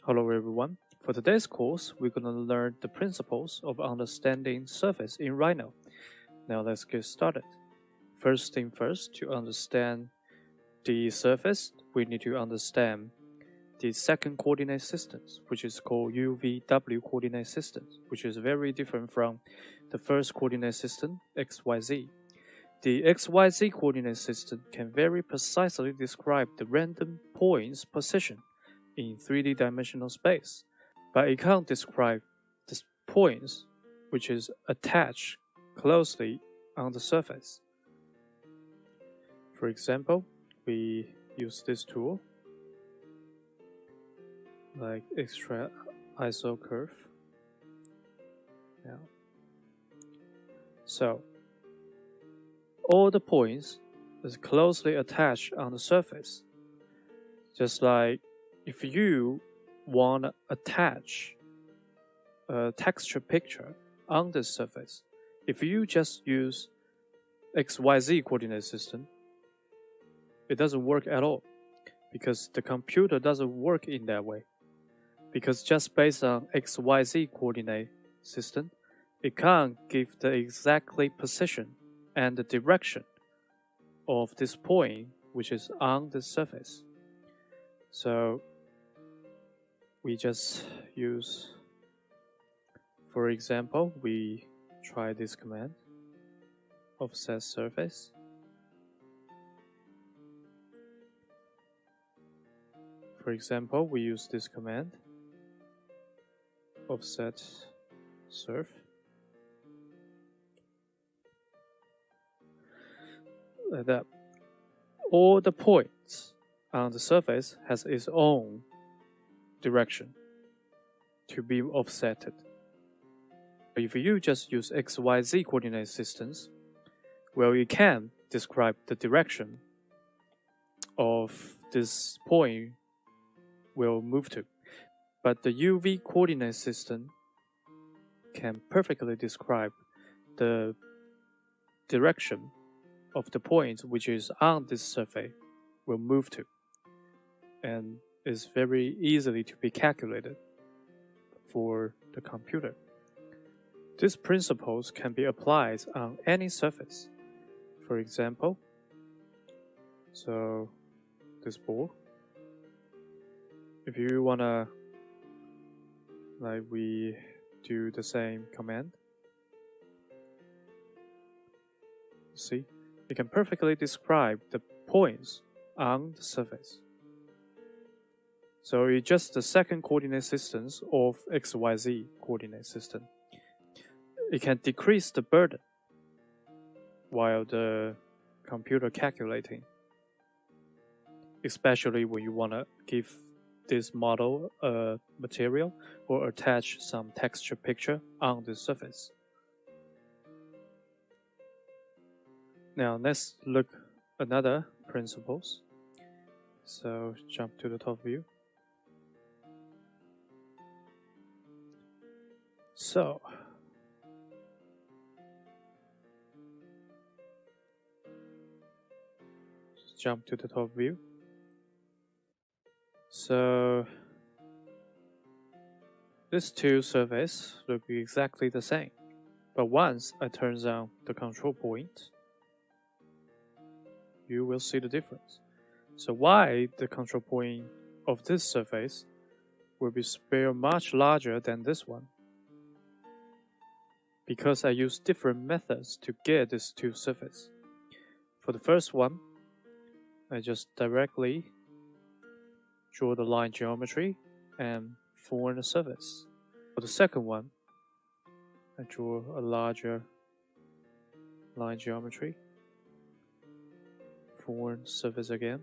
Hello everyone. For today's course, we're going to learn the principles of understanding surface in Rhino. Now let's get started. First thing first, to understand the surface, we need to understand the second coordinate systems, which is called UVW coordinate systems, which is very different from the first coordinate system, XYZ. The XYZ coordinate system can very precisely describe the random point's position in 3D dimensional space, but it can't describe the points which is attached closely on the surface. For example, we use this tool like extra iso curve. Now, so all the points is closely attached on the surface, just like if you want to attach a texture picture on this surface, if you just use XYZ coordinate system, it doesn't work at all, because the computer doesn't work in that way. Because just based on XYZ coordinate system, it can't give the exactly position and the direction of this point which is on the surface. So we just use, for example, we try this command, offset surface. For example, we use this command, offset surf. Like that. All the points on the surface has its own direction to be offsetted. If you just use XYZ coordinate systems, well, you can describe the direction of this point will move to. But the UV coordinate system can perfectly describe the direction of the point which is on this surface will move to, and is very easily to be calculated for the computer. These principles can be applied on any surface. For example, so this ball, if you wanna, like we do the same command, see, it can perfectly describe the points on the surface. So it's just the second coordinate systems of XYZ coordinate system. It can decrease the burden while the computer calculating, especially when you want to give this model a material or attach some texture picture on the surface. Now let's look another principles. So jump to the top view. So just jump to the top view. So these two surfaces look exactly the same, but once I turn on the control point, you will see the difference. So why the control point of this surface will be much larger than this one? Because I use different methods to get these two surfaces. For the first one, I just directly draw the line geometry and form the surface. For the second one, I draw a larger line geometry, form surface again.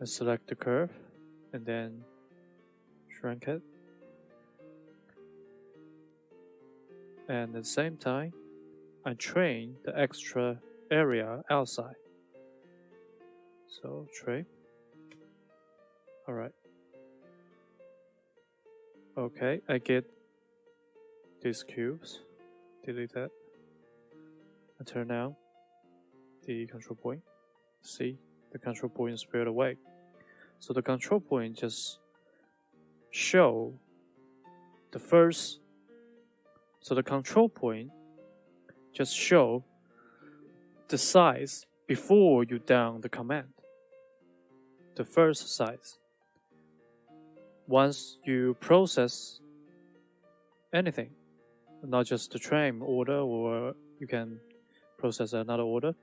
I select the curve and then shrink it. And at the same time, I train the extra area outside. So trim. Alright. Okay, I get these cubes. Delete that. I turn on the control point. See, the control point is spilled away. So the control point just show the first. So the control point just show the size before you down the command. The first size. Once you process anything, not just the train order, or you can process another order,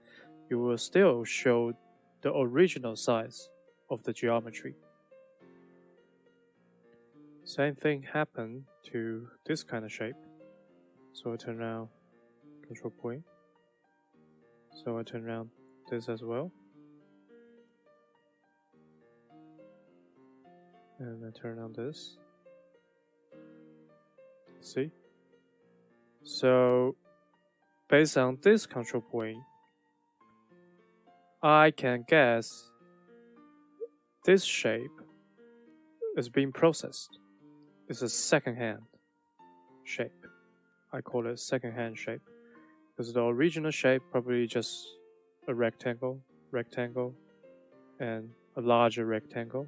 you will still show the original size of the geometry. Same thing happened to this kind of shape. So I turn around control point. So I turn around this as well. And I turn on this. See? So based on this control point, I can guess this shape is being processed. It's a second-hand shape. I call it second-hand shape because the original shape probably just a rectangle, and a larger rectangle,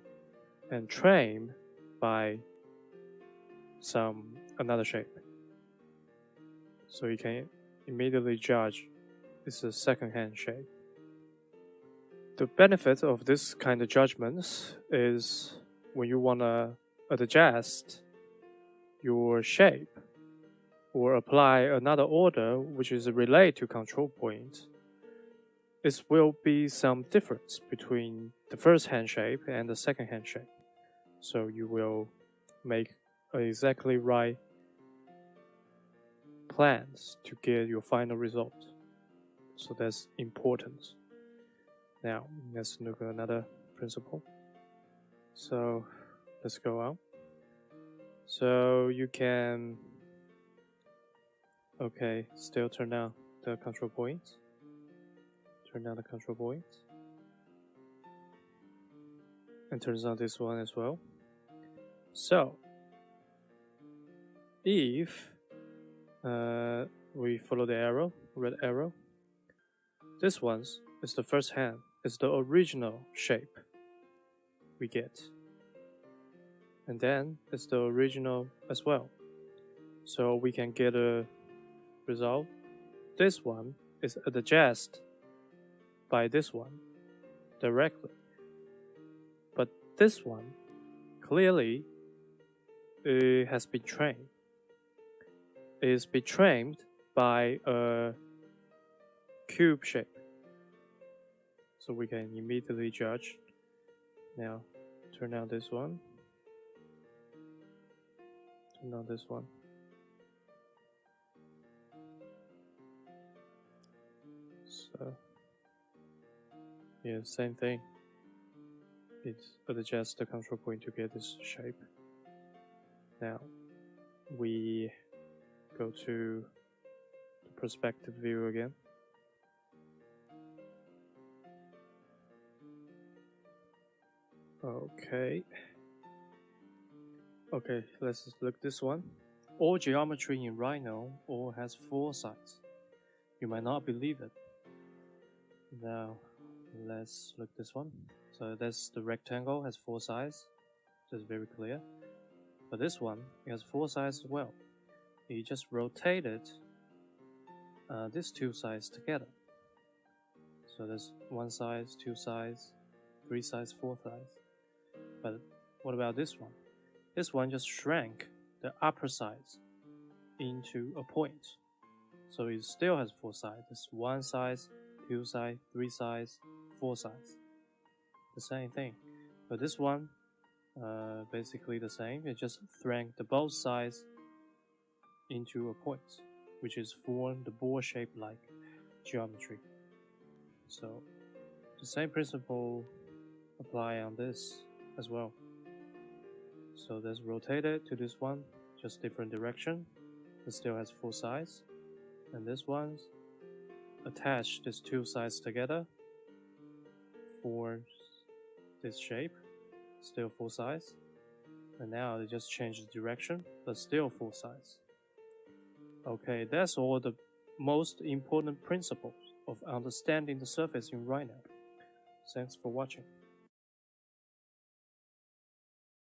and trained by another shape. So you can immediately judge it's a second-hand shape. The benefit of this kind of judgments is when you want to adjust your shape or apply another order which is related to control point, it will be some difference between the first hand shape and the second hand shape. So you will make exactly right plans to get your final result. So that's important. Now let's look at another principle. So let's go on. So you can still turn down the control points. Turn down the control points. And turns on this one as well. So if we follow the arrow, red arrow, this one is the first hand, is the original shape we get. And then it's the original as well. So we can get a result. This one is adjusted by this one directly. But this one clearly has been trained. It is been trained by a cube shape. So we can immediately judge. Now turn on this one. Turn on this one. So yeah, same thing. It adjusts the control point to get this shape. Now we go to the perspective view again. Okay, let's look at this one. All geometry in Rhino all has 4 sides. You might not believe it. Now let's look at this one. So that's the rectangle has 4 sides. That's very clear. But this one it has 4 sides as well. You just rotated these 2 sides together. So there's 1 side, 2 sides, 3 sides, 4 sides. But what about this one? This one just shrank the upper sides into a point. So it still has 4 sides. It's 1 side, 2 sides, 3 sides, 4 sides. The same thing. But this one, basically the same. It just shrank the both sides into a point, which is form the ball shape like geometry. So the same principle apply on this as well. So let's rotate it to this one, just different direction. It still has 4 sides. And this one, attach these 2 sides together, forms this shape, still 4 sides. And now they just change the direction, but still 4 sides. Okay, that's all the most important principles of understanding the surface in Rhino. Thanks for watching.